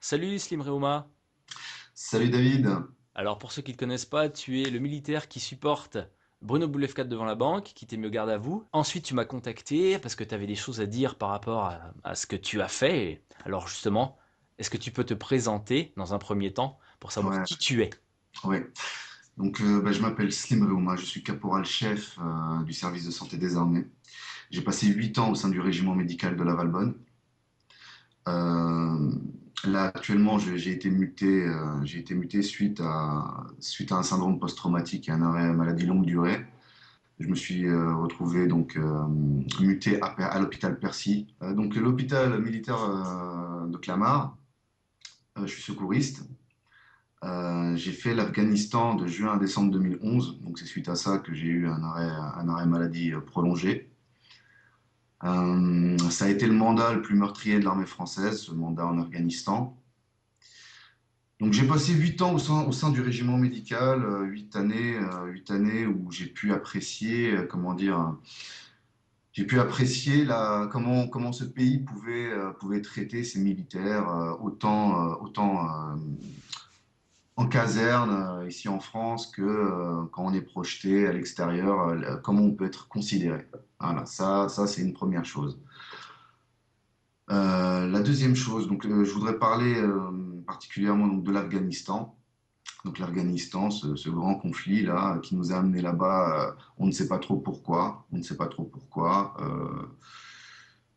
Salut Slim Reuma. Salut David. Alors pour ceux qui ne te connaissent pas, tu es le militaire qui supporte Bruno Boulevkat devant la banque, qui t'est mis au garde à vous. Ensuite tu m'as contacté parce que tu avais des choses à dire par rapport à ce que tu as fait. Alors justement, est-ce que tu peux te présenter dans un premier temps pour savoir Ouais, qui tu es? ouais. Donc, je m'appelle Slim Reuma, je suis caporal-chef du service de santé des armées. J'ai passé 8 ans au sein du régiment médical de la Valbonne. Euh, Là, actuellement, j'ai été muté suite à un syndrome post-traumatique et un arrêt maladie longue durée. Je me suis retrouvé donc muté à l'hôpital Percy, donc l'hôpital militaire de Clamart. Je suis secouriste. J'ai fait l'Afghanistan de juin à décembre 2011, donc c'est suite à ça que j'ai eu un arrêt maladie prolongé. Ça a été le mandat le plus meurtrier de l'armée française, ce mandat en Afghanistan. Donc j'ai passé 8 ans au sein du régiment médical, 8 années où j'ai pu apprécier, comment dire, j'ai pu apprécier comment ce pays pouvait traiter ses militaires, autant en caserne, ici en France, que quand on est projeté à l'extérieur, comment on peut être considéré. Voilà, ça c'est une première chose. La deuxième chose, donc, je voudrais parler particulièrement donc, de l'Afghanistan. Donc l'Afghanistan, ce grand conflit là qui nous a amené là-bas, on ne sait pas trop pourquoi, on ne sait pas trop pourquoi.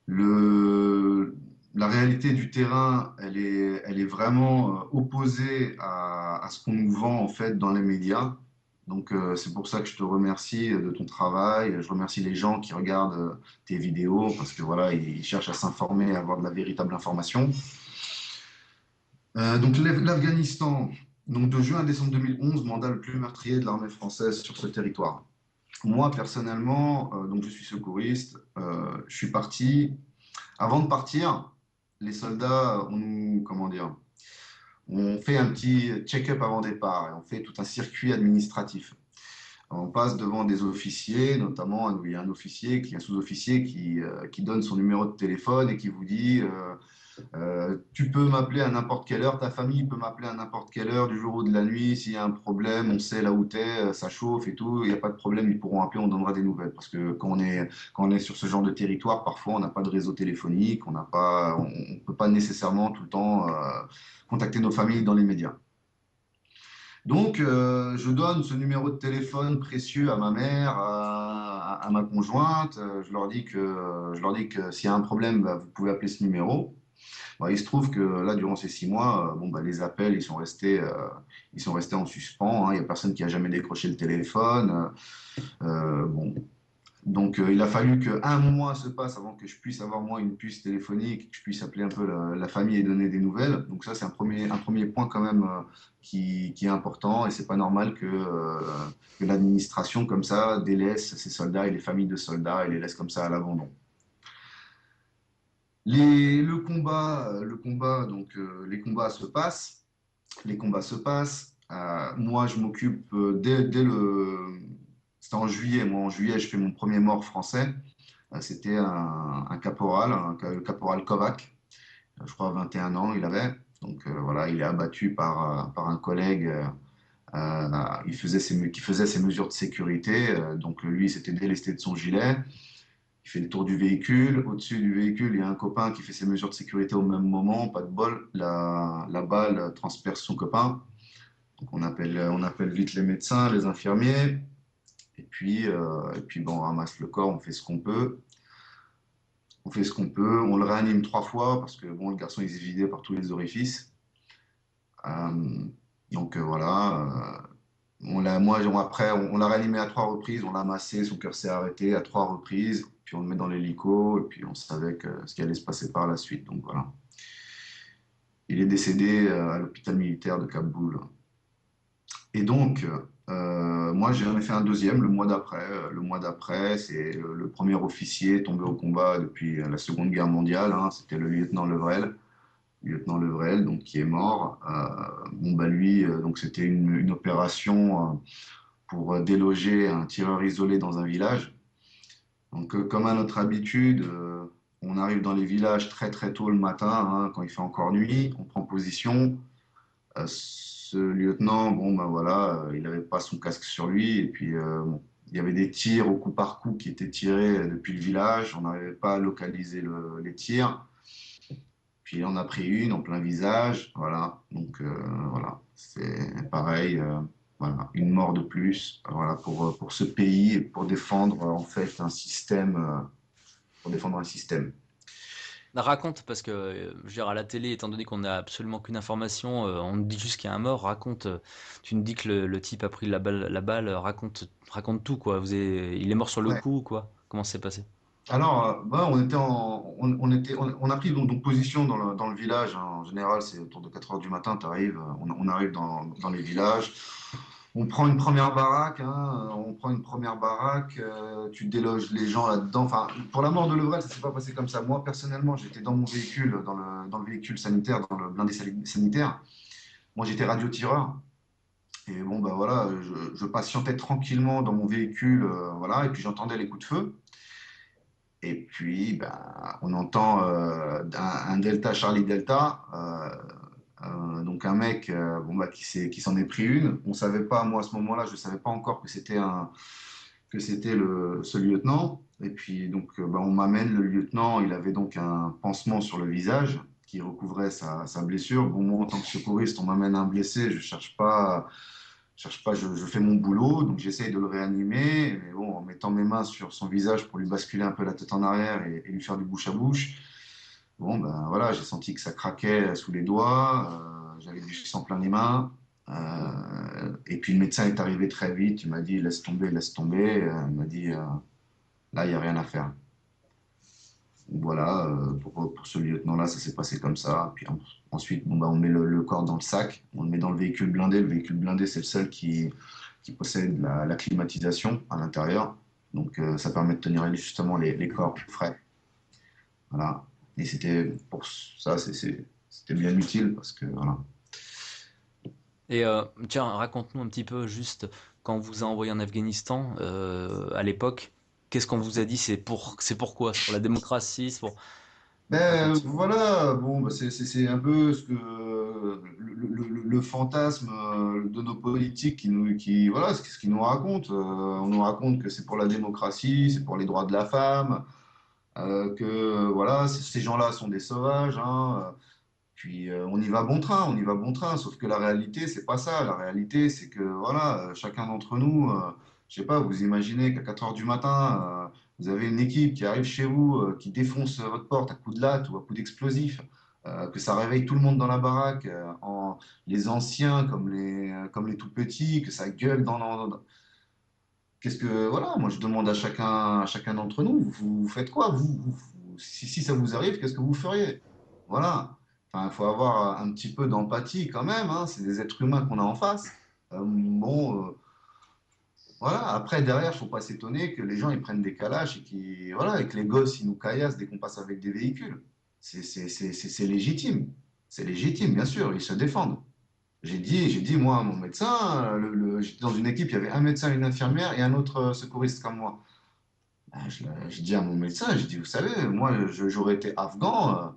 Le, la réalité du terrain, elle est vraiment opposée à ce qu'on nous vend en fait dans les médias. Donc c'est pour ça que je te remercie de ton travail. Je remercie les gens qui regardent tes vidéos parce que voilà, ils cherchent à s'informer, à avoir de la véritable information. Donc l'Afghanistan, donc de juin à décembre 2011, mandat le plus meurtrier de l'armée française sur ce territoire. Moi personnellement, donc je suis secouriste. Je suis parti. Avant de partir, les soldats, comment dire, on fait un petit check-up avant départ et on fait tout un circuit administratif. On passe devant des officiers, notamment il y a un officier, un sous-officier qui donne son numéro de téléphone et qui vous dit tu peux m'appeler à n'importe quelle heure, ta famille peut m'appeler à n'importe quelle heure du jour ou de la nuit. S'il y a un problème, on sait là où tu es, ça chauffe et tout, il n'y a pas de problème, ils pourront appeler, on donnera des nouvelles. Parce que quand on est sur ce genre de territoire, parfois on n'a pas de réseau téléphonique, on ne peut pas nécessairement tout le temps contacter nos familles dans les médias. Donc, je donne ce numéro de téléphone précieux à ma mère, à ma conjointe. Je leur dis que s'il y a un problème, bah, vous pouvez appeler ce numéro. Bon, il se trouve que là, durant ces 6 mois, bon, bah, les appels, ils sont restés en suspens, hein. Il n'y a personne qui a jamais décroché le téléphone. Bon. Donc, il a fallu qu'un mois se passe avant que je puisse avoir, moi, une puce téléphonique, que je puisse appeler un peu la famille et donner des nouvelles. Donc, ça, c'est un premier point quand même qui est important. Et c'est pas normal que l'administration, comme ça, délaisse ses soldats et les familles de soldats et les laisse comme ça à l'abandon. Donc, les combats se passent. Les combats se passent. Moi, je m'occupe C'était en juillet. Moi, en juillet, je fais mon premier mort français. C'était un caporal, le caporal Kovac. Je crois 21 ans, il avait. Donc, voilà, il est abattu par un collègue. Qui faisait ses mesures de sécurité. Donc, lui, il s'était délesté de son gilet. Il fait le tour du véhicule. Au-dessus du véhicule, il y a un copain qui fait ses mesures de sécurité au même moment. Pas de bol. La balle transperce son copain. Donc on appelle vite les médecins, les infirmiers. Et puis bon, on ramasse le corps, on fait ce qu'on peut. On fait ce qu'on peut. On le réanime 3 fois parce que bon, le garçon il est vidé par tous les orifices. Euh, donc voilà. Après, on l'a réanimé à 3 reprises. On l'a massé, son cœur s'est arrêté à 3 reprises. Puis on le met dans l'hélico. Et puis on savait ce qui allait se passer par la suite. Donc voilà. Il est décédé à l'hôpital militaire de Kaboul. Et donc, Moi, j'en ai fait un deuxième le mois d'après. Le mois d'après, c'est le premier officier tombé au combat depuis la Seconde Guerre mondiale, hein. C'était le lieutenant Levrel, donc qui est mort. Bon, bah lui, donc c'était une opération pour déloger un tireur isolé dans un village. Donc, comme à notre habitude, on arrive dans les villages très très tôt le matin, hein, quand il fait encore nuit, on prend position. Ce lieutenant, bon, ben voilà, il n'avait pas son casque sur lui. Et puis, bon, il y avait des tirs au coup par coup qui étaient tirés depuis le village. On n'arrivait pas à localiser les tirs. Puis, il en a pris une en plein visage. Voilà. Donc, voilà, c'est pareil. Voilà, une mort de plus. Voilà, pour ce pays et pour défendre, en fait, un système. Pour défendre un système. Raconte, parce que je veux dire, à la télé, étant donné qu'on n'a absolument qu'une information, on nous dit juste qu'il y a un mort. Raconte, tu nous dis que le type a pris la balle, raconte tout, quoi. Il est mort sur le Ouais. coup, ou quoi? Comment ça s'est passé? Alors, bah, on a pris donc position dans le village, hein. En général, c'est autour de 4 heures du matin, on arrive dans les villages. On prend une première baraque, hein, on prend une première baraque, tu déloges les gens là-dedans. Enfin, pour la mort de Levrel, ça s'est pas passé comme ça. Moi, personnellement, j'étais dans mon véhicule, dans le véhicule sanitaire, dans le blindé sanitaire. Moi, j'étais radiotireur. Et bon, bah voilà, je patientais tranquillement dans mon véhicule, voilà, et puis j'entendais les coups de feu. Et puis, bah, on entend un Delta Charlie Delta, donc un mec bon, bah, qui s'en est pris une. On savait pas, moi à ce moment-là, je ne savais pas encore que c'était ce lieutenant. Et puis, donc, bah, on m'amène le lieutenant, il avait donc un pansement sur le visage qui recouvrait sa blessure. Bon, moi, en tant que secouriste, on m'amène un blessé, je fais mon boulot, donc j'essaye de le réanimer, mais bon, en mettant mes mains sur son visage pour lui basculer un peu la tête en arrière et lui faire du bouche à bouche. Bon, ben voilà, j'ai senti que ça craquait sous les doigts, j'avais du sang plein les mains. Et puis le médecin est arrivé très vite, il m'a dit laisse tomber, laisse tomber. Il m'a dit là, il n'y a rien à faire. Voilà, pour ce lieutenant-là, ça s'est passé comme ça. Puis ensuite, bon, bah, on met le corps dans le sac, on le met dans le véhicule blindé. Le véhicule blindé, c'est le seul qui possède la climatisation à l'intérieur. Donc, ça permet de tenir justement les corps frais. Voilà. Et c'était pour ça, c'était bien utile parce que voilà. Et tiens, raconte-nous un petit peu juste quand on vous a envoyé en Afghanistan à l'époque, qu'est-ce qu'on vous a dit? C'est pourquoi? C'est pour la démocratie? C'est pour... Ben Raconte. voilà, bon, bah, c'est un peu ce que le fantasme de nos politiques voilà, ce qu'ils nous racontent. On nous raconte que c'est pour la démocratie, c'est pour les droits de la femme, que voilà, ces gens-là sont des sauvages, hein. Puis on y va bon train, on y va bon train. Sauf que la réalité, c'est pas ça. La réalité, c'est que voilà, chacun d'entre nous, je sais pas, vous imaginez qu'à 4 heures du matin, vous avez une équipe qui arrive chez vous, qui défonce votre porte à coups de latte ou à coups d'explosif, que ça réveille tout le monde dans la baraque, les anciens comme les tout petits, que ça gueule Qu'est-ce que voilà, moi je demande à chacun d'entre nous, vous faites quoi si ça vous arrive, qu'est-ce que vous feriez? Voilà. Enfin, il faut avoir un petit peu d'empathie quand même, hein. C'est des êtres humains qu'on a en face. Bon, voilà. Après, derrière, il ne faut pas s'étonner que les gens ils prennent des calaches voilà, et que les gosses ils nous caillassent dès qu'on passe avec des véhicules. C'est légitime. C'est légitime, bien sûr, ils se défendent. J'ai dit, moi, à mon médecin, j'étais dans une équipe, il y avait un médecin, une infirmière et un autre secouriste comme moi. Ben, j'ai dit à mon médecin, j'ai dit, vous savez, moi, j'aurais été afghan,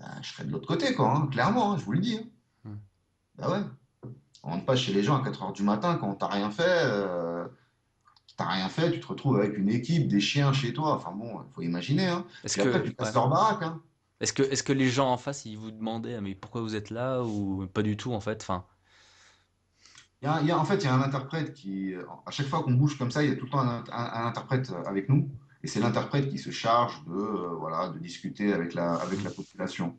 ben, je serais de l'autre côté, quoi, hein, clairement, hein, je vous le dis, hein. Hmm. Ben ouais, on rentre pas chez les gens à 4 heures du matin quand t'as rien fait, tu te retrouves avec une équipe, des chiens chez toi. Enfin bon, il faut imaginer, hein. Est-ce Puis après, que, tu ouais. casses leur baraque, hein. Est-ce que les gens en face, ils vous demandaient, ah, mais pourquoi vous êtes là ou pas du tout en fait? Enfin, En fait, il y a un interprète à chaque fois qu'on bouge comme ça, il y a tout le temps un interprète avec nous. Et c'est l'interprète qui se charge voilà, de discuter avec la population.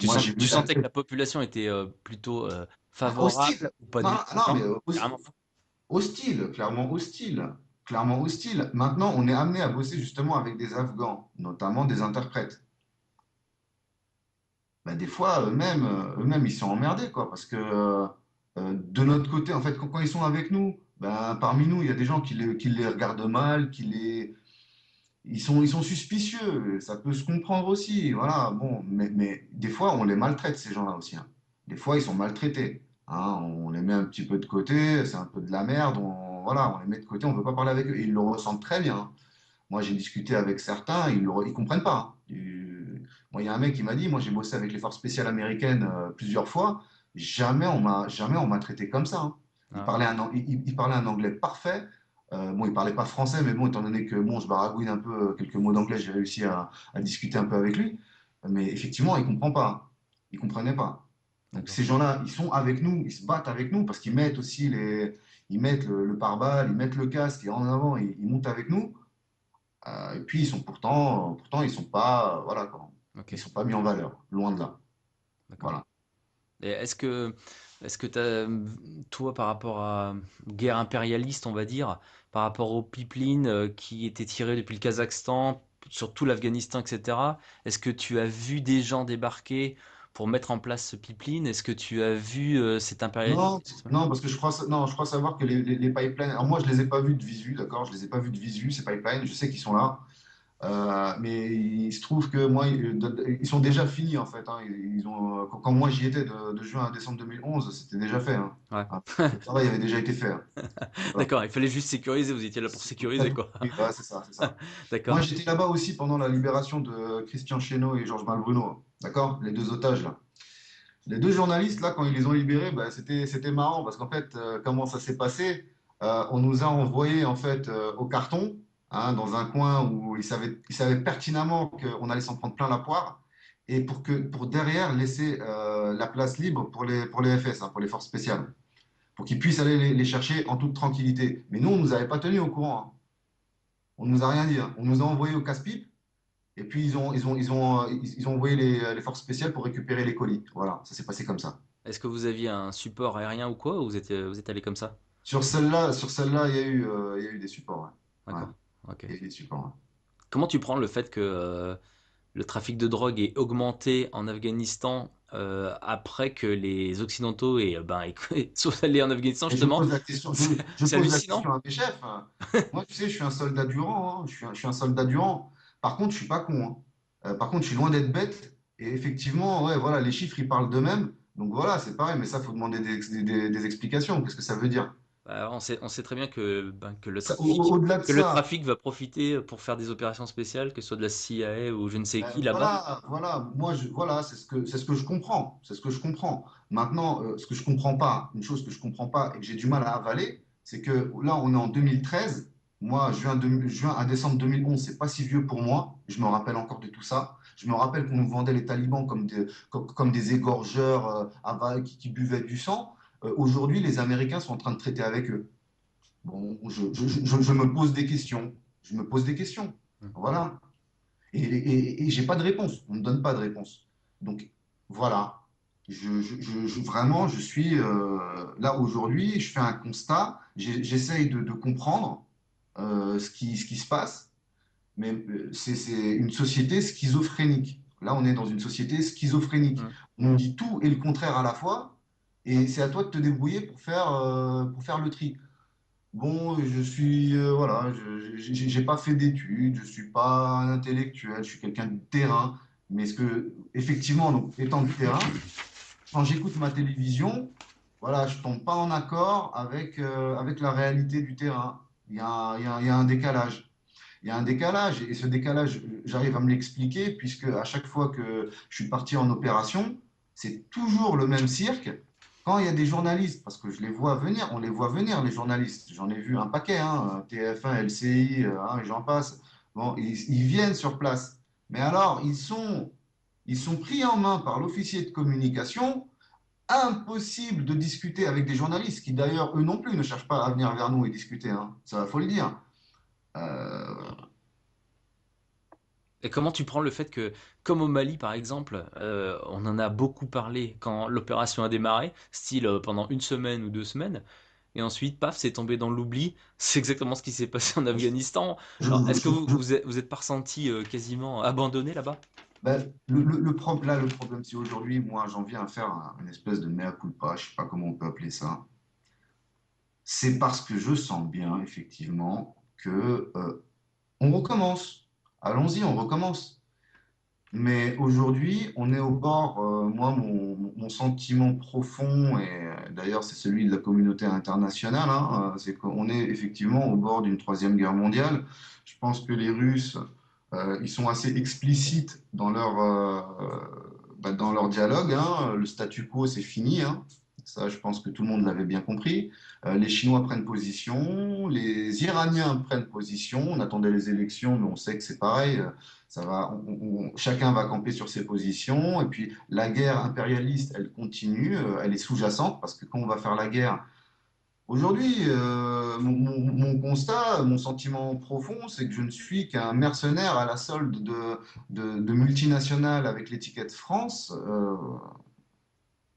Moi, j'ai tu vu sentais que la population était plutôt favorable hostile. ou pas Non, du tout? non, Non, mais carrément. hostile, clairement hostile. Clairement hostile. Maintenant, on est amené à bosser justement avec des Afghans, notamment des interprètes. Bah, des fois, eux-mêmes, ils sont emmerdés, quoi, parce que De notre côté, en fait, quand ils sont avec nous, ben, parmi nous, il y a des gens qui les regardent mal, ils sont suspicieux. Ça peut se comprendre aussi. Voilà, bon, mais des fois, on les maltraite, ces gens-là aussi, hein. Des fois, ils sont maltraités, hein. On les met un petit peu de côté, c'est un peu de la merde. Voilà, on les met de côté, on ne veut pas parler avec eux. Et ils le ressentent très bien, hein. Moi, j'ai discuté avec certains, ils comprennent pas, hein. Moi, il y a un mec qui m'a dit, moi, j'ai bossé avec les forces spéciales américaines plusieurs fois, jamais on m'a traité comme ça, hein. Ah ouais. Il parlait un anglais parfait. Bon, il parlait pas français, mais bon, étant donné que bon, je baragouine un peu quelques mots d'anglais, j'ai réussi à discuter un peu avec lui. Mais effectivement, il comprend pas. Il comprenait pas. Donc D'accord. ces gens-là, ils sont avec nous, ils se battent avec nous parce qu'ils mettent aussi ils mettent le pare-balles, ils mettent le casque et en avant, ils montent avec nous. Et puis ils sont pourtant ils sont pas, voilà quoi, Ok. ils sont pas mis en valeur, loin de là. D'accord. Voilà. Et est-ce que toi, par rapport à guerre impérialiste, on va dire, par rapport aux pipelines qui étaient tirées depuis le Kazakhstan, sur tout l'Afghanistan, etc., est-ce que tu as vu des gens débarquer pour mettre en place ce pipeline? Est-ce que tu as vu cet impérialisme? Non, non, parce que non, je crois savoir que les pipelines. Alors moi, je les ai pas vus de visu, d'accord? Je les ai pas vus de visu ces pipelines. Je sais qu'ils sont là. Mais il se trouve que moi, ils sont déjà finis en fait, hein. Quand moi j'y étais de juin à décembre 2011, c'était déjà fait, hein. Ouais. Ah, le travail avait déjà été fait, hein. Voilà. D'accord, il fallait juste sécuriser, vous étiez là pour sécuriser, quoi. Oui, voilà, c'est ça, c'est ça. Moi, D'accord. j'étais là-bas aussi pendant la libération de Christian Chesneau et Georges Malbruno, d'accord? Les deux otages là. Les deux journalistes là, quand ils les ont libérés, bah, c'était marrant parce qu'en fait, comment ça s'est passé? On nous a envoyés en fait au carton, hein, dans un coin où ils savaient pertinemment qu'on allait s'en prendre plein la poire, et pour derrière laisser la place libre pour les FS, hein, pour les forces spéciales, pour qu'ils puissent aller les chercher en toute tranquillité. Mais nous, on nous avait pas tenus au courant, hein. On nous a rien dit, hein. On nous a envoyés au casse-pipe. Et puis ils ont envoyé les forces spéciales pour récupérer les colis. Voilà, ça s'est passé comme ça. Est-ce que vous aviez un support aérien ou quoi, ou vous êtes allé comme ça? Sur celle-là, il y a eu des supports, ouais. Ouais, D'accord. Ok. il y a eu des supports, ouais. Comment tu prends le fait que le trafic de drogue ait augmenté en Afghanistan après que les Occidentaux aient soient allés en Afghanistan Et je justement? pose la question, je C'est pose la hallucinant. question à mes chefs, hein. Moi, tu sais, je suis un soldat du rang, hein. Je suis un soldat du rang. Par contre, je suis pas con, hein. Par contre, je suis loin d'être bête. Et effectivement, ouais, voilà, les chiffres, ils parlent d'eux-mêmes. Donc voilà, c'est pareil, mais ça, faut demander des explications. Qu'est-ce que ça veut dire? Bah, on sait très bien que, Au-delà de que le ça, trafic va profiter pour faire des opérations spéciales, que ce soit de la CIA ou je ne sais qui là-bas. voilà, voilà, c'est ce que je comprends, c'est ce que je comprends. Maintenant, ce que je comprends pas, une chose que je comprends pas et que j'ai du mal à avaler, c'est que là, on est en 2013. Moi, juin à décembre 2011, c'est pas si vieux pour moi. Je me rappelle encore de tout ça. Je me rappelle qu'on nous vendait les talibans comme des égorgeurs qui buvaient du sang. Aujourd'hui, les Américains sont en train de traiter avec eux. Bon, je me pose des questions. Je me pose des questions. Hmm. Voilà. Et j'ai pas de réponse. On ne me donne pas de réponse. Donc voilà. Vraiment, je suis là aujourd'hui. Je fais un constat. J'essaye de comprendre ce qui se passe. Mais c'est une société schizophrénique. Là, on est dans une société schizophrénique. Hmm. On dit tout et le contraire à la fois. Et c'est à toi de te débrouiller pour faire le tri. Bon, voilà, j'ai pas fait d'études, je suis pas un intellectuel, je suis quelqu'un de terrain. Mais effectivement, donc, étant de terrain, quand j'écoute ma télévision, voilà, je tombe pas en accord avec la réalité du terrain. Il y a un décalage. Il y a un décalage, et ce décalage, j'arrive à me l'expliquer, puisque à chaque fois que je suis parti en opération, c'est toujours le même cirque. Quand il y a des journalistes, parce que je les vois venir, on les voit venir, les journalistes. J'en ai vu un paquet, hein, TF1, LCI, hein, et j'en passe. Bon, ils viennent sur place. Mais alors, ils sont pris en main par l'officier de communication. Impossible de discuter avec des journalistes qui, d'ailleurs, eux non plus, ne cherchent pas à venir vers nous et discuter, hein. Ça, faut le dire. Euh, Et comment tu prends le fait que, comme au Mali par exemple, on en a beaucoup parlé quand l'opération a démarré, style pendant une semaine ou 2 semaines, et ensuite, paf, c'est tombé dans l'oubli. C'est exactement ce qui s'est passé en Afghanistan. Je, Alors, est-ce que je- je- vous êtes pas ressenti quasiment abandonné là-bas? Ben, là, le problème, c'est aujourd'hui, moi, j'en viens à faire une espèce de mea culpa, je sais pas comment on peut appeler ça. C'est parce que je sens bien, effectivement, que on recommence. Allons-y, on recommence. Mais aujourd'hui, on est au bord, moi, mon sentiment profond, et d'ailleurs c'est celui de la communauté internationale, hein, c'est qu'on est effectivement au bord d'une troisième guerre mondiale. Je pense que les Russes, ils sont assez explicites dans leur dialogue, hein. Le statu quo, c'est fini, hein. Ça, je pense que tout le monde l'avait bien compris. Les Chinois prennent position, les Iraniens prennent position. On attendait les élections, mais on sait que c'est pareil. Ça va, chacun va camper sur ses positions. Et puis la guerre impérialiste, elle continue, elle est sous-jacente parce que quand on va faire la guerre, aujourd'hui, mon constat, mon sentiment profond, c'est que je ne suis qu'un mercenaire à la solde de multinationales avec l'étiquette France.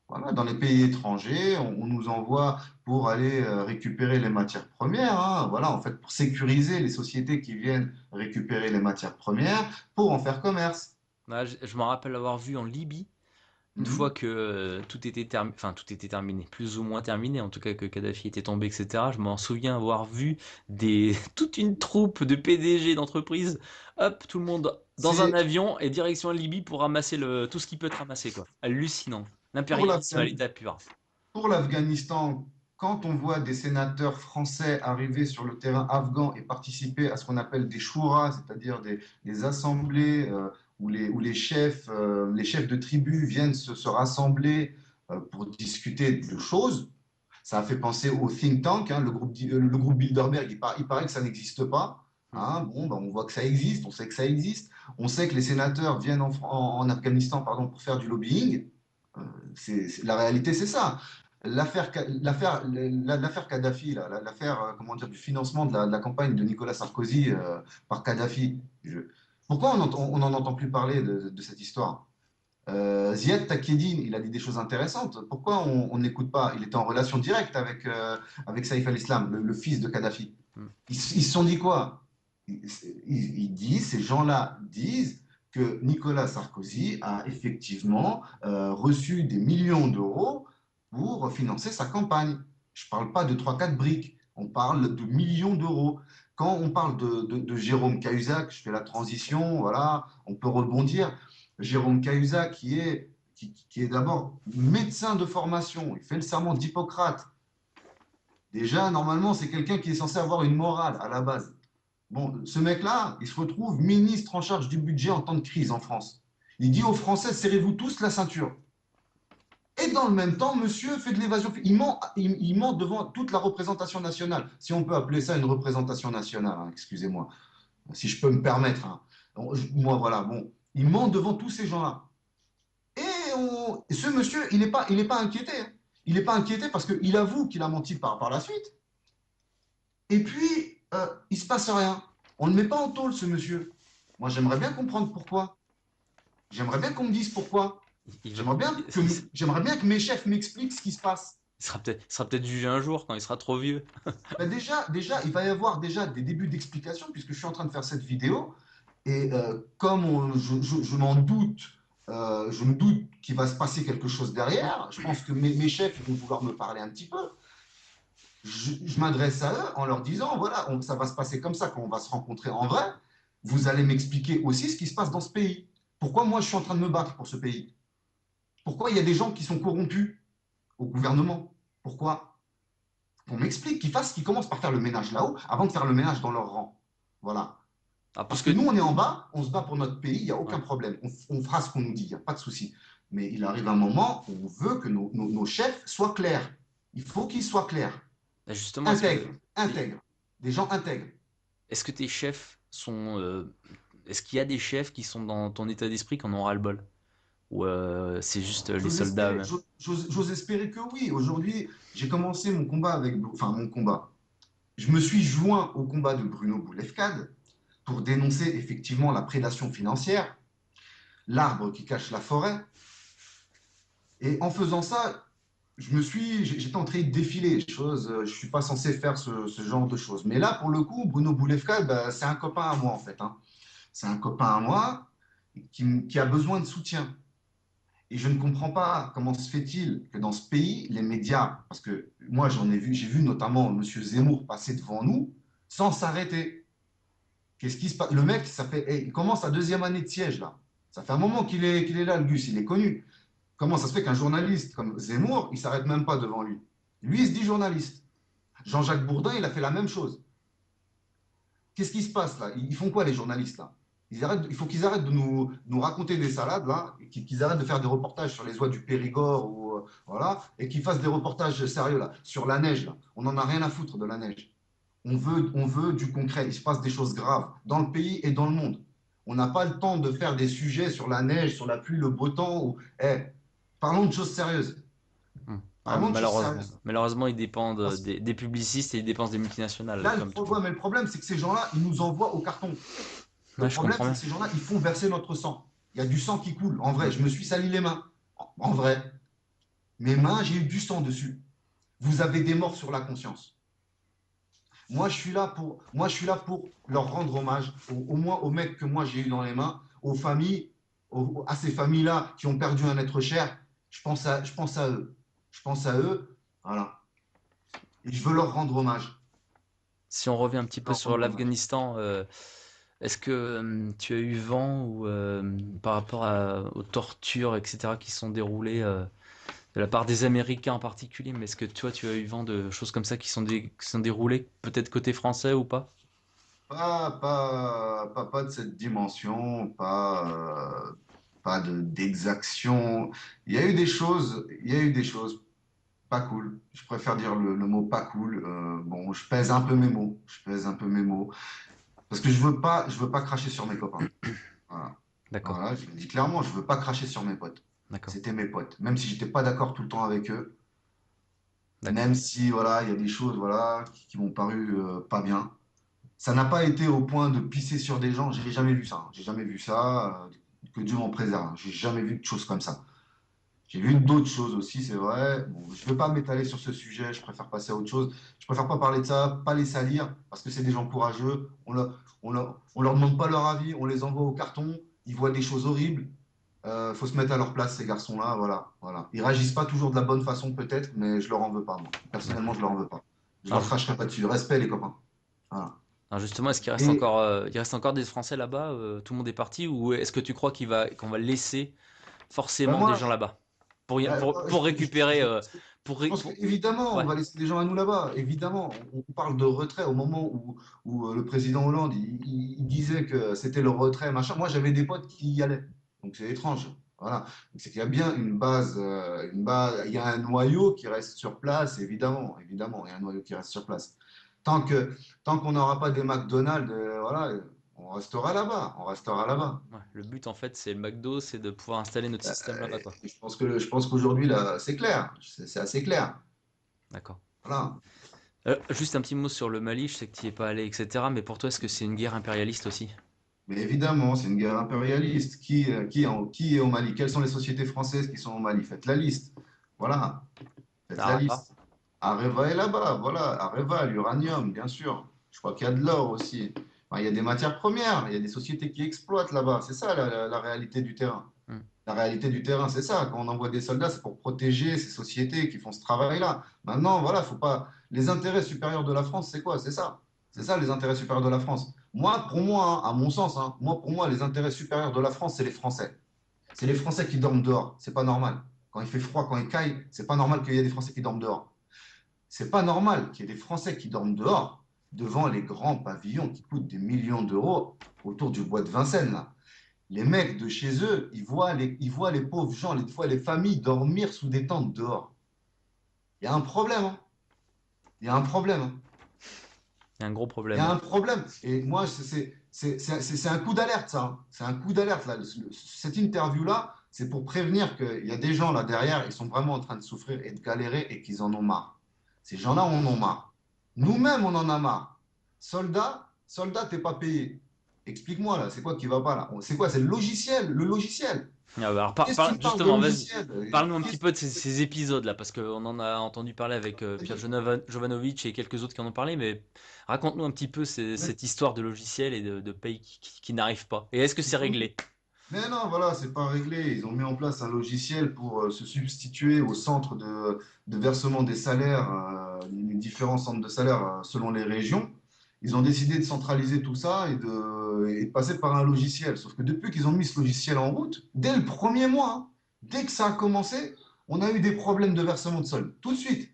Voilà, dans les pays étrangers, on nous envoie pour aller récupérer les matières premières, hein. Voilà, en fait, pour sécuriser les sociétés qui viennent récupérer les matières premières pour en faire commerce. Là, je me rappelle avoir vu en Libye, une fois Mhm. que tout était terminé, enfin tout était terminé, plus ou moins terminé, en tout cas que Kadhafi était tombé, etc. Je m'en souviens avoir vu toute une troupe de PDG d'entreprises, hop, tout le monde dans un C'est avion et direction la Libye pour ramasser tout ce qui peut être ramassé, quoi. Hallucinant. pour L'impérialisme à l'Afghan- l'état pur. pour l'Afghanistan, quand on voit des sénateurs français arriver sur le terrain afghan et participer à ce qu'on appelle des shouras, c'est-à-dire des assemblées où les chefs de tribus viennent se rassembler pour discuter de choses. Ça a fait penser au think tank, hein, le groupe Bilderberg. Il paraît que ça n'existe pas. Hmm. Hein. Bon, ben, on voit que ça existe, on sait que ça existe. On sait que les sénateurs viennent en Afghanistan, pardon, pour faire du lobbying. La réalité, c'est ça. L'affaire Kadhafi, l'affaire comment dire, du financement de la campagne de Nicolas Sarkozy par Kadhafi. Pourquoi on n'en entend plus parler de cette histoire? Ziad Takieddine, il a dit des choses intéressantes. Pourquoi on n'écoute pas? Il était en relation directe avec Saïf al-Islam, le fils de Kadhafi. Hmm. Ils se sont dit quoi? Ces gens-là disent que Nicolas Sarkozy a effectivement reçu des millions d'euros pour financer sa campagne. Je ne parle pas de trois quatre briques, on parle de millions d'euros. Quand on parle de Jérôme Cahuzac, je fais la transition, voilà, on peut rebondir. Jérôme Cahuzac, qui est d'abord médecin de formation, il fait le serment d'Hippocrate. Déjà, normalement, c'est quelqu'un qui est censé avoir une morale à la base. Bon, ce mec-là, il se retrouve ministre en charge du budget en temps de crise en France. Il dit aux Français, serrez-vous tous la ceinture. Et dans le même temps, monsieur fait de l'évasion. Il ment devant toute la représentation nationale. Si on peut appeler ça une représentation nationale, hein, excusez-moi, si je peux me permettre, hein. Moi, voilà, bon. Il ment devant tous ces gens-là. Et ce monsieur, il est pas inquiété, hein. Il n'est pas inquiété parce qu'il avoue qu'il a menti par la suite. Et puis, il ne se passe rien. On ne le met pas en tôle, ce monsieur. Moi, j'aimerais bien comprendre pourquoi. J'aimerais bien qu'on me dise pourquoi. Il va, J'aimerais bien que, il j'aimerais bien que mes chefs m'expliquent ce qui se passe. sera peut-être jugé un jour quand il sera trop vieux. Ben déjà, il va y avoir déjà des débuts d'explication puisque je suis en train de faire cette vidéo. Et comme je m'en doute, je me doute qu'il va se passer quelque chose derrière. Je pense que mes chefs vont vouloir me parler un petit peu. Je m'adresse à eux en leur disant, voilà, ça va se passer comme ça quand on va se rencontrer en vrai. Vous allez m'expliquer aussi ce qui se passe dans ce pays. Pourquoi moi je suis en train de me battre pour ce pays? Pourquoi il y a des gens qui sont corrompus au gouvernement? Pourquoi? Qu'on m'explique, qu'ils commencent par faire le ménage là-haut avant de faire le ménage dans leur rang. Voilà. Ah, Parce parce que que, nous, on est en bas, on se bat pour notre pays, il n'y a aucun ouais. problème. On fera ce qu'on nous dit, il n'y a pas de souci. Mais il arrive un moment où on veut que nos chefs soient clairs. Il faut qu'ils soient clairs. Bah, justement, Intègres, intègres. Des gens intègres. est-ce que tes chefs sont, est-ce qu'il y a des chefs qui sont dans ton état d'esprit qui en ont ras-le-bol? Ou c'est juste les soldats eux-mêmes? J'ose espérer que oui. Aujourd'hui, j'ai commencé mon combat enfin mon combat. Je me suis joint au combat de Bruno Boulefkade pour dénoncer effectivement la prédation financière, l'arbre qui cache la forêt. Et en faisant ça, j'étais en train de défiler, je ne suis pas censé faire ce genre de choses. Mais là, pour le coup, Bruno Boulefkade, bah, c'est un copain à moi en fait, hein. C'est un copain à moi. qui a besoin de soutien. Et je ne comprends pas comment se fait-il que dans ce pays, les médias, parce que moi j'ai vu notamment M. Zemmour passer devant nous sans s'arrêter. Qu'est-ce qui se passe? Le mec, il commence sa deuxième année de siège là. Ça fait un moment qu'il est là, le Gus, il est connu. Comment ça se fait qu'un journaliste comme Zemmour, il s'arrête même pas devant lui? Lui, il se dit journaliste. Jean-Jacques Bourdin, il a fait la même chose. Qu'est-ce qui se passe là? Ils font quoi les journalistes là? Il faut qu'ils arrêtent de nous raconter des salades là, et qu'ils arrêtent de faire des reportages sur les oies du Périgord ou voilà, et qu'ils fassent des reportages sérieux là, sur la neige là. On n'en a rien à foutre de la neige. On veut du concret. Il se passe des choses graves dans le pays et dans le monde. On n'a pas le temps de faire des sujets sur la neige, sur la pluie, le beau temps. Parlons de choses sérieuses. Ouais, Parlons de choses malheureusement. sérieuses. Malheureusement, ils dépendent Parce que des publicistes et ils dépensent des multinationales, là, comme tout. mais le problème, c'est que ces gens-là, ils nous envoient au carton. Le Ouais, je problème, comprends c'est bien. que ces gens-là, ils font verser notre sang. Il y a du sang qui coule. En vrai, je me suis sali les mains. En vrai, mes mains, j'ai eu du sang dessus. Vous avez des morts sur la conscience. Moi, je suis là pour leur rendre hommage, au moins aux mecs que moi j'ai eu dans les mains, aux familles, à ces familles-là qui ont perdu un être cher. Je pense à eux. Je pense à eux, voilà. Et je veux leur rendre hommage. Si on revient un petit Je veux peu leur sur rendre hommage. l'Afghanistan, est-ce que tu as eu vent ou par rapport aux tortures, etc., qui sont déroulées de la part des Américains en particulier, mais est-ce que toi tu as eu vent de choses comme ça qui sont déroulées, peut-être côté français ou pas? Pas de cette dimension, pas d'exaction. Il y a eu des choses pas cool. Je préfère dire le mot pas cool. Bon, je pèse un peu mes mots. Je pèse un peu mes mots. Parce que je veux pas cracher sur mes copains. Voilà. D'accord, Voilà, je le dis clairement, je veux pas cracher sur mes potes. d'accord, C'était mes potes. Même si j'étais pas d'accord tout le temps avec eux, d'accord. même si, voilà, il y a des choses, voilà, qui m'ont paru pas bien. Ça n'a pas été au point de pisser sur des gens. J'ai jamais vu ça. J'ai jamais vu ça. Que Dieu m'en préserve. J'ai jamais vu de choses comme ça. J'ai vu d'autres choses aussi, c'est vrai. Bon, je ne veux pas m'étaler sur ce sujet. Je préfère passer à autre chose. Je préfère pas parler de ça, pas les salir, parce que c'est des gens courageux. On leur demande pas leur avis. On les envoie au carton. Ils voient des choses horribles. Faut se mettre à leur place, ces garçons-là. Voilà, voilà. Ils réagissent pas toujours de la bonne façon, peut-être, mais je leur en veux pas, moi. Personnellement, D'accord. je leur en veux pas. Je Alors, leur cracherai pas dessus. Respect, les copains. Voilà. alors justement, est-ce qu'il reste Et encore, il reste encore des Français là-bas? Tout le monde est parti? Ou est-ce que tu crois qu'on va laisser ben forcément des moi, gens là-bas? ben, Pour récupérer, je pense qu'évidemment, on ouais, va laisser des gens à nous là-bas. Évidemment, on parle de retrait au moment où le président Hollande il disait que c'était le retrait, machin. Moi, j'avais des potes qui y allaient. Donc, c'est étrange. Voilà. Donc, c'est qu'il y a bien une base, il y a un noyau qui reste sur place, évidemment. Évidemment, il y a un noyau qui reste sur place. Tant que, tant qu'on n'aura pas des McDonald's, voilà, on restera là-bas. On restera là-bas. ouais. Le but en fait, c'est le McDo, c'est de pouvoir installer notre système là-bas, quoi. Je pense qu'aujourd'hui, là, c'est clair. C'est assez clair. D'accord. Voilà. Juste un petit mot sur le Mali, je sais que tu n'y es pas allé, etc. Mais pour toi, est-ce que c'est une guerre impérialiste aussi? Mais évidemment, c'est une guerre impérialiste. Qui est au Mali? Quelles sont les sociétés françaises qui sont au Mali? Faites la liste. Voilà, faites la Areva? liste. Areva est là-bas, voilà. Areva, l'uranium, bien sûr. Je crois qu'il y a de l'or aussi. Enfin, il y a des matières premières, il y a des sociétés qui exploitent là-bas. C'est ça la réalité du terrain. Hmm. La réalité du terrain, c'est ça. Quand on envoie des soldats, c'est pour protéger ces sociétés qui font ce travail-là. Maintenant, voilà, faut pas. Les intérêts supérieurs de la France, c'est quoi? C'est ça. C'est Hmm. ça, les intérêts supérieurs de la France. Moi, pour moi, hein, à mon sens, hein, pour moi, les intérêts supérieurs de la France, c'est les Français. C'est les Français qui dorment dehors. C'est pas normal. Quand il fait froid, quand il caille, c'est pas normal qu'il y ait des Français qui dorment dehors. C'est pas normal qu'il y ait des Français qui dorment dehors devant les grands pavillons qui coûtent des millions d'euros autour du bois de Vincennes, là. Les mecs de chez eux, ils voient les pauvres gens, les familles dormir sous des tentes dehors. Il y a un problème, hein. Il y a un problème, hein. Il y a un gros Il y problème, a ouais. un problème. Et moi, c'est un coup d'alerte, ça, hein. C'est un coup d'alerte, là. Cette interview-là, c'est pour prévenir qu'il y a des gens là derrière, ils sont vraiment en train de souffrir et de galérer et qu'ils en ont marre. Ces gens-là en ont marre. Nous-mêmes, on en a marre. Soldat, t'es pas payé. Explique-moi, là, c'est quoi qui va pas, là? C'est quoi? C'est le logiciel, le logiciel. Ah bah alors, Qu'est-ce que tu me parles de justement, vas-y, logiciel? parle-nous un petit peu de ces épisodes-là, parce qu'on en a entendu parler avec Pierre C'est-à-dire, Jovanovic et quelques autres qui en ont parlé, mais raconte-nous un petit peu cette histoire de logiciel et de pays qui n'arrivent pas. Et est-ce que c'est réglé? Mais non, voilà, c'est pas réglé. Ils ont mis en place un logiciel pour se substituer au centre de versement des salaires, les différents centres de salaires selon les régions. Ils ont décidé de centraliser tout ça et de passer par un logiciel. Sauf que depuis qu'ils ont mis ce logiciel en route, dès le premier mois, hein, dès que ça a commencé, on a eu des problèmes de versement de solde. Tout de suite.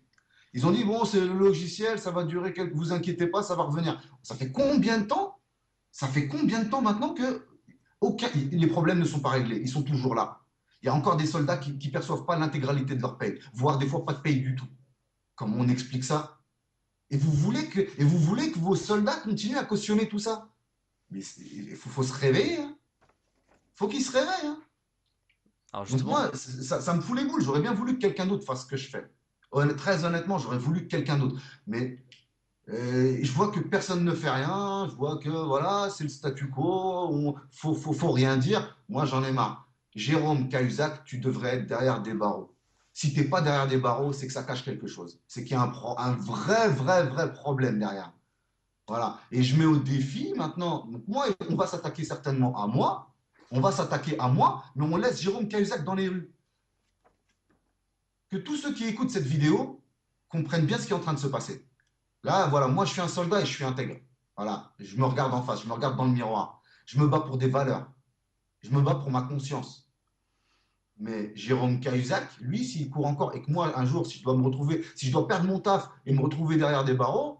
Ils ont dit, bon, c'est le logiciel, ça va durer quelques... Vous inquiétez pas, ça va revenir. Ça fait combien de temps? Ça fait combien de temps maintenant que les problèmes ne sont pas réglés, ils sont toujours là. Il y a encore des soldats qui ne perçoivent pas l'intégralité de leur paye, voire des fois pas de paye du tout. Comment on explique ça? Et vous voulez que vos soldats continuent à cautionner tout ça? Mais il faut se réveiller. Il faut qu'ils se réveillent. Alors Donc justement, moi, ça me fout les boules. J'aurais bien voulu que quelqu'un d'autre fasse ce que je fais. Très honnêtement, j'aurais voulu que quelqu'un d'autre. Mais je vois que personne ne fait rien, je vois que voilà, c'est le statu quo, faut rien dire. Moi, j'en ai marre. Jérôme Cahuzac, tu devrais être derrière des barreaux. Si t'es pas derrière des barreaux, c'est que ça cache quelque chose. C'est qu'il y a un vrai, vrai, vrai problème derrière. Voilà. Et je mets au défi maintenant. Donc moi, on va s'attaquer certainement à moi. On va s'attaquer à moi, mais on laisse Jérôme Cahuzac dans les rues. Que tous ceux qui écoutent cette vidéo comprennent bien ce qui est en train de se passer. Là, voilà, moi, je suis un soldat et je suis intègre. Voilà, je me regarde en face, je me regarde dans le miroir. Je me bats pour des valeurs. Je me bats pour ma conscience. Mais Jérôme Cahuzac, lui, s'il court encore et que moi, un jour, si je dois me retrouver, si je dois perdre mon taf et me retrouver derrière des barreaux,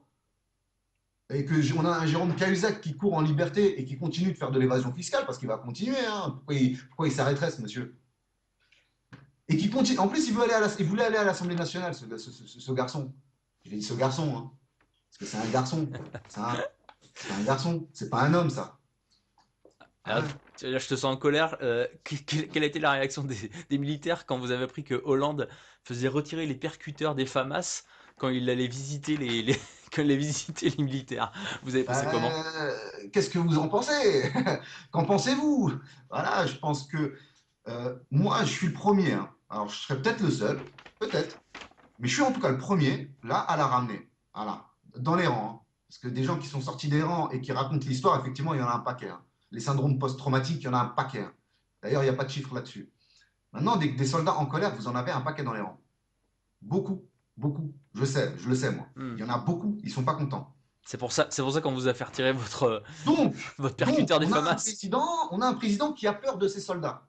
et que on a un Jérôme Cahuzac qui court en liberté et qui continue de faire de l'évasion fiscale, parce qu'il va continuer, hein. Pourquoi il s'arrêterait, ce monsieur? Et qui continue. En plus, il voulait aller à l'Assemblée nationale, ce garçon. J'ai dit ce garçon, hein, parce que c'est un garçon. C'est un garçon, c'est pas un homme, ça. là, Hein. là, je te sens en colère. Quelle a été la réaction des militaires quand vous avez appris que Hollande faisait retirer les percuteurs des FAMAS quand il allait visiter quand il allait visiter les militaires? Vous avez pensé comment? Qu'est-ce que vous en pensez? Qu'en pensez-vous? Voilà, je pense que moi, je suis le premier, hein. Alors, je serais peut-être le seul, peut-être, mais je suis en tout cas le premier, là, à la ramener. Voilà, dans les rangs, hein. Parce que des gens qui sont sortis des rangs et qui racontent l'histoire, effectivement, il y en a un paquet, hein. Les syndromes post-traumatiques, il y en a un paquet, hein. D'ailleurs, il n'y a pas de chiffre là-dessus. Maintenant, des soldats en colère, vous en avez un paquet dans les rangs. Beaucoup, beaucoup. Je le sais, moi. Hmm. Il y en a beaucoup, ils sont pas contents. C'est pour ça qu'on vous a fait retirer Donc, votre donc, percuteur des FAMAS. on a un président qui a peur de ses soldats.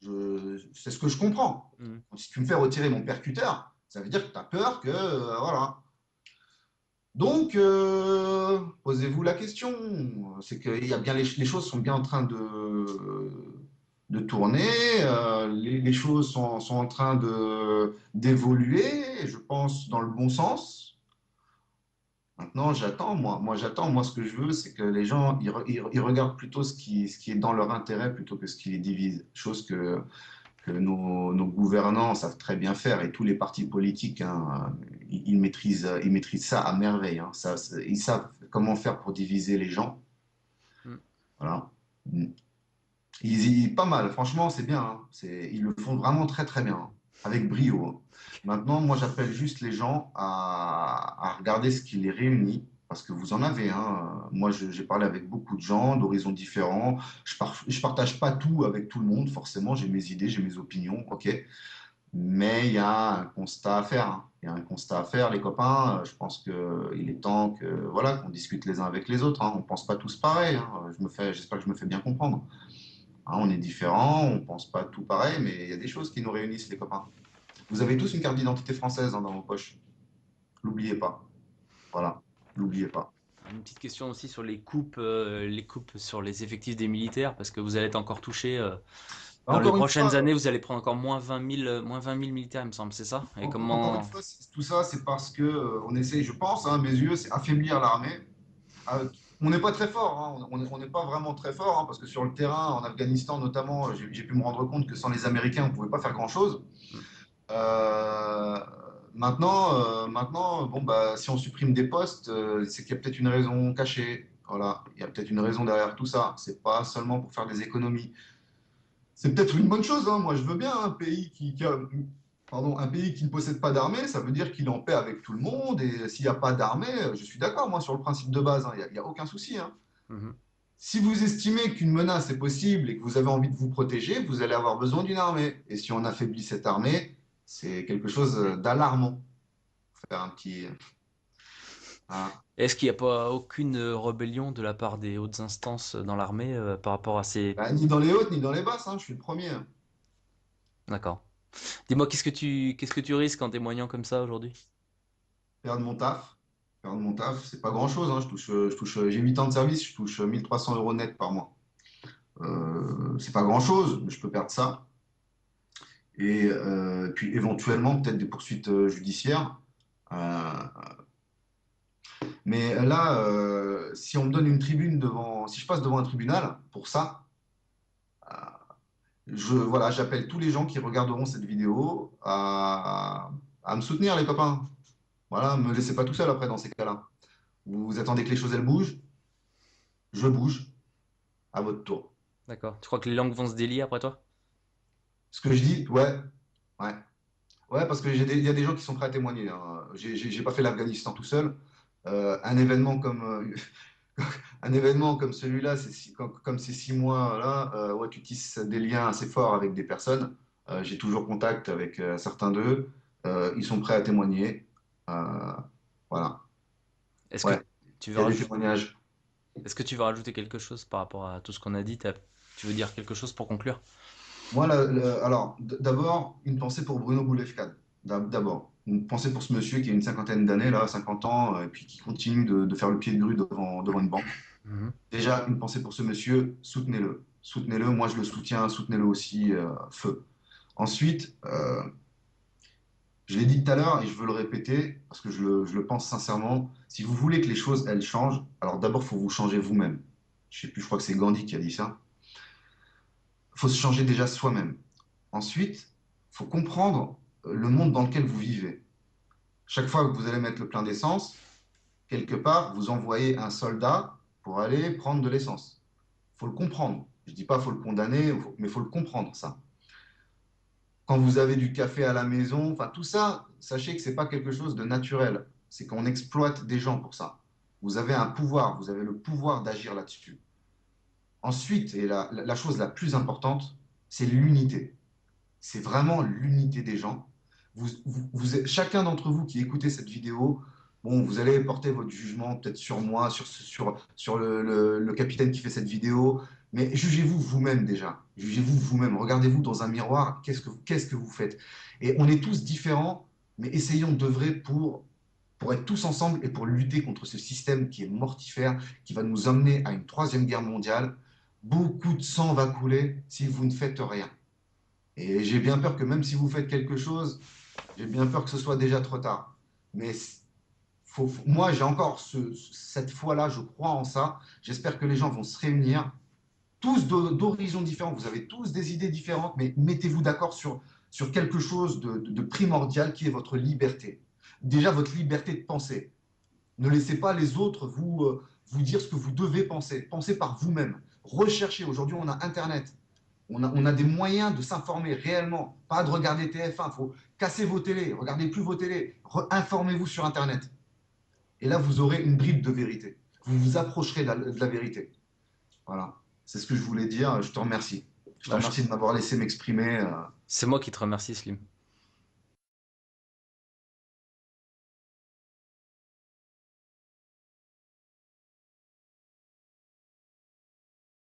C'est ce que je comprends. Hmm. Si tu me fais retirer mon percuteur, ça veut dire que tu as peur que, voilà. Donc, posez-vous la question. C'est que les choses sont bien en train de tourner, les choses sont en train d'évoluer, je pense, dans le bon sens. Maintenant, moi, ce que je veux, c'est que les gens, ils regardent plutôt ce qui est dans leur intérêt plutôt que ce qui les divise. Chose que nos gouvernants savent très bien faire et tous les partis politiques, hein, ils maîtrisent ça à merveille, hein. Ils savent comment faire pour diviser les gens. Hmm. Voilà. Pas mal, franchement, c'est bien, hein. Ils le font vraiment très très bien, hein, avec brio, hein. Maintenant, moi, j'appelle juste les gens à regarder ce qui les réunit, parce que vous en avez, hein. Moi, j'ai parlé avec beaucoup de gens d'horizons différents. Je partage pas tout avec tout le monde, forcément. J'ai mes idées, j'ai mes opinions, ok. Mais il y a un constat à faire, hein. Il y a un constat à faire, les copains. Je pense qu'il est temps que, voilà, qu'on discute les uns avec les autres, hein. On pense pas tous pareil, hein. J'espère que je me fais bien comprendre. Hein, on est différents, on pense pas tout pareil, mais il y a des choses qui nous réunissent, les copains. Vous avez tous une carte d'identité française, hein, dans vos poches. L'oubliez pas. Voilà, l'oubliez pas. Une petite question aussi sur les coupes sur les effectifs des militaires, parce que vous allez être encore touché. Dans les Encore une prochaines fois, années, vous allez prendre encore moins 20 000 militaires, il me semble, c'est ça? Et encore une comment. fois, tout ça, c'est parce que on essaye, je pense, hein, à mes yeux, c'est affaiblir l'armée. On n'est pas très fort, hein, on n'est pas vraiment très fort, hein, parce que sur le terrain, en Afghanistan notamment, j'ai pu me rendre compte que sans les Américains, on ne pouvait pas faire grand-chose. Hmm. Euh, maintenant, bon, bah, si on supprime des postes, c'est qu'il y a peut-être une raison cachée. Voilà, il y a peut-être une raison derrière tout ça. C'est pas seulement pour faire des économies. C'est peut-être une bonne chose, hein. Moi, je veux bien un pays pardon, un pays qui ne possède pas d'armée, ça veut dire qu'il est en paix avec tout le monde. Et s'il n'y a pas d'armée, je suis d'accord, moi, sur le principe de base, hein. Il n'y a aucun souci, hein. Mhm. Si vous estimez qu'une menace est possible et que vous avez envie de vous protéger, vous allez avoir besoin d'une armée. Et si on affaiblit cette armée, c'est quelque chose d'alarmant. Faire un petit. Voilà. Est-ce qu'il n'y a pas aucune rébellion de la part des hautes instances dans l'armée par rapport à ces... Bah, ni dans les hautes, ni dans les basses, hein, je suis le premier. D'accord. Dis-moi, qu'est-ce que tu risques en témoignant comme ça aujourd'hui? Perdre mon taf. Perdre mon taf, c'est pas grand-chose, hein. J'ai 8 ans de service, je touche 1300 euros net par mois. C'est pas grand-chose, mais je peux perdre ça. Et puis éventuellement, peut-être des poursuites judiciaires. Euh, mais là, si on me donne une tribune devant, si je passe devant un tribunal pour ça, euh, voilà, j'appelle tous les gens qui regarderont cette vidéo à me soutenir, les copains. Voilà, me laissez pas tout seul après dans ces cas-là. Vous attendez que les choses elles bougent, je bouge à votre tour. D'accord. Tu crois que les langues vont se délier après toi? Ce que je dis, ouais, ouais, ouais, parce que il y a des gens qui sont prêts à témoigner, hein. J'ai pas fait l'Afghanistan tout seul. Un événement un événement comme celui-là, comme ces 6 mois là, ouais, tu tisses des liens assez forts avec des personnes. J'ai toujours contact avec certains d'eux. Ils sont prêts à témoigner. Euh, voilà. Est-ce que Ouais, tu il veux y a des rajouter, témoignages. est-ce que tu veux rajouter quelque chose par rapport à tout ce qu'on a dit? Tu veux dire quelque chose pour conclure? Moi, alors, d'abord, une pensée pour Bruno Boulefkade. D'abord, une pensée pour ce monsieur qui a une cinquantaine d'années, là, 50 ans, et puis qui continue de faire le pied de grue devant une banque. Mhm. Déjà, une pensée pour ce monsieur, soutenez-le. Soutenez-le, moi je le soutiens, soutenez-le aussi, feu. Ensuite, je l'ai dit tout à l'heure et je veux le répéter parce que je le pense sincèrement, si vous voulez que les choses, elles changent, alors d'abord, il faut vous changer vous-même. Je sais plus, je crois que c'est Gandhi qui a dit ça. Il faut se changer déjà soi-même. Ensuite, il faut comprendre le monde dans lequel vous vivez. Chaque fois que vous allez mettre le plein d'essence, quelque part, vous envoyez un soldat pour aller prendre de l'essence. Il faut le comprendre. Je ne dis pas qu'il faut le condamner, mais il faut le comprendre, ça. Quand vous avez du café à la maison, enfin tout ça, sachez que ce n'est pas quelque chose de naturel. C'est qu'on exploite des gens pour ça. Vous avez un pouvoir, vous avez le pouvoir d'agir là-dessus. Ensuite, et la chose la plus importante, c'est l'unité. C'est vraiment l'unité des gens. Chacun d'entre vous qui écoutez cette vidéo, bon, vous allez porter votre jugement peut-être sur moi, sur le capitaine qui fait cette vidéo, mais jugez-vous vous-même déjà. Jugez-vous vous-même. Regardez-vous dans un miroir. Qu'est-ce que vous faites? Et on est tous différents, mais essayons d'œuvrer pour être tous ensemble et pour lutter contre ce système qui est mortifère, qui va nous emmener à une troisième guerre mondiale. Beaucoup de sang va couler si vous ne faites rien. Et j'ai bien peur que même si vous faites quelque chose, j'ai bien peur que ce soit déjà trop tard. Mais moi, j'ai encore cette foi-là, je crois en ça. J'espère que les gens vont se réunir, tous d'horizons différents. Vous avez tous des idées différentes, mais mettez-vous d'accord sur quelque chose de primordial qui est votre liberté. Déjà, votre liberté de penser. Ne laissez pas les autres vous dire ce que vous devez penser. Pensez par vous-même. Recherchez. Aujourd'hui, on a Internet. On a des moyens de s'informer réellement, pas de regarder TF1. Il faut casser vos télés, regardez plus vos télés, informez-vous sur Internet. Et là, vous aurez une bribe de vérité. Vous vous approcherez de la vérité. Voilà, c'est ce que je voulais dire. Je te remercie. Je te Bah, remercie de m'avoir laissé m'exprimer. c'est moi qui te remercie, Slim.